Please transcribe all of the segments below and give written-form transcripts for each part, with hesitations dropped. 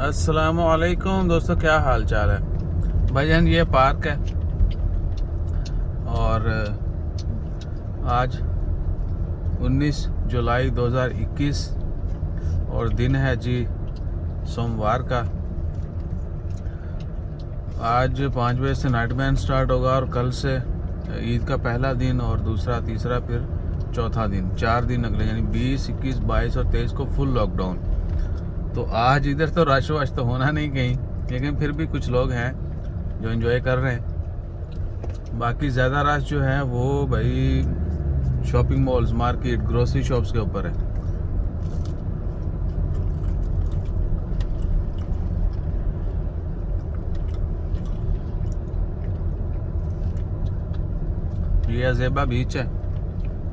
अस्सलामुअलैकुम दोस्तों, क्या हाल चाल है भाईजान। ये पार्क है और आज 19 जुलाई 2021 और दिन है जी सोमवार का। आज 5 बजे से नाइट बैन स्टार्ट होगा और कल से ईद का पहला दिन और दूसरा तीसरा फिर चौथा दिन, 4 दिन अगले, यानी 20, 21, 22 और 23 को फुल लॉकडाउन। तो आज इधर तो रश वश तो होना नहीं कहीं, लेकिन फिर भी कुछ लोग हैं जो एंजॉय कर रहे हैं। बाकी ज़्यादा रश जो है वो भाई shopping malls, market, grocery shops के ऊपर है। ये अज़ेबा बीच है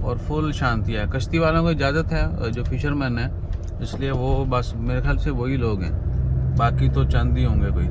और फुल शांति है। कश्ती वालों को इजाज़त है, जो फिशरमैन है, इसलिए वो बस मेरे ख्याल से वही लोग हैं, बाकी तो चंद ही होंगे कोई।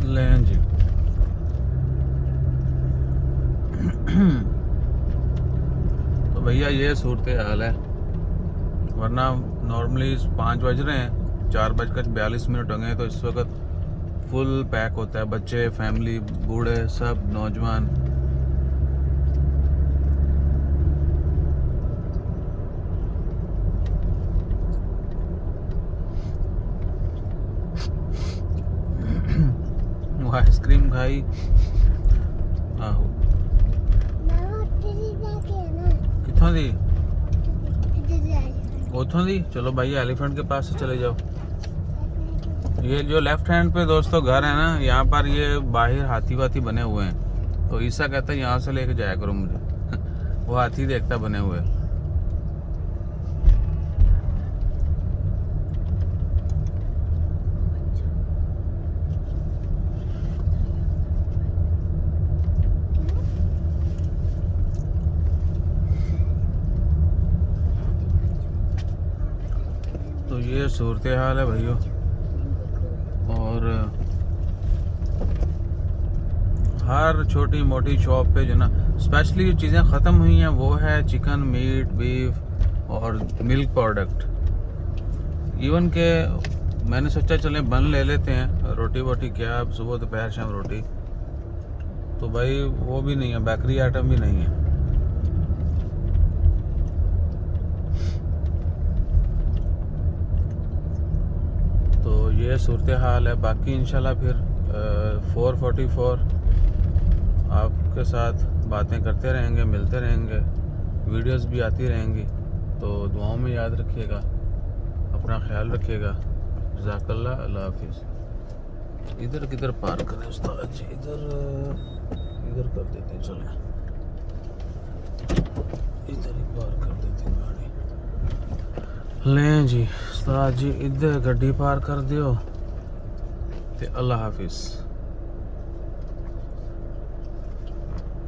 लें जी तो भैया ये सूरत हाल है, वरना नॉर्मली 5 बज रहे हैं, 4:42 हो गए, तो इस वक्त फुल पैक होता है। बच्चे, फैमिली, बूढ़े, सब नौजवान। वो आइसक्रीम खाई। आहो कितों दी? उतों दी। चलो भाई एलिफेंट के पास से चले जाओ। ये जो लेफ्ट हैंड पे दोस्तों घर है ना, यहाँ पर ये बाहर हाथी वाथी बने हुए हैं, तो ईसा कहता है यहाँ से लेके जाया करो मुझे। वो हाथी देखता बने हुए। तो ये सूरत हाल है भाइयों। और हर छोटी मोटी शॉप पे जो ना, स्पेशली जो चीज़ें ख़त्म हुई हैं वो है चिकन, मीट, बीफ और मिल्क प्रोडक्ट। इवन के मैंने सोचा चले बन ले लेते हैं, रोटी वोटी क्या, सुबह दोपहर शाम रोटी, तो भाई वो भी नहीं है, बेकरी आइटम भी नहीं है। तो ये सूरत हाल है। बाकी इंशाल्लाह फिर 4:44 आपके साथ बातें करते रहेंगे, मिलते रहेंगे, वीडियोस भी आती रहेंगी। तो दुआओं में याद रखिएगा, अपना ख्याल रखिएगा। जज़ाकल्लाह, अल्लाह हाफिज़। इधर किधर पार करें उस्ताद जी? इधर कर देते हैं, चलें इधर ही पार कर देते हैं गाड़ी। लें जी उस्ताद जी, इधर गड्डी पार कर दियो ते अल्लाह हाफिज़।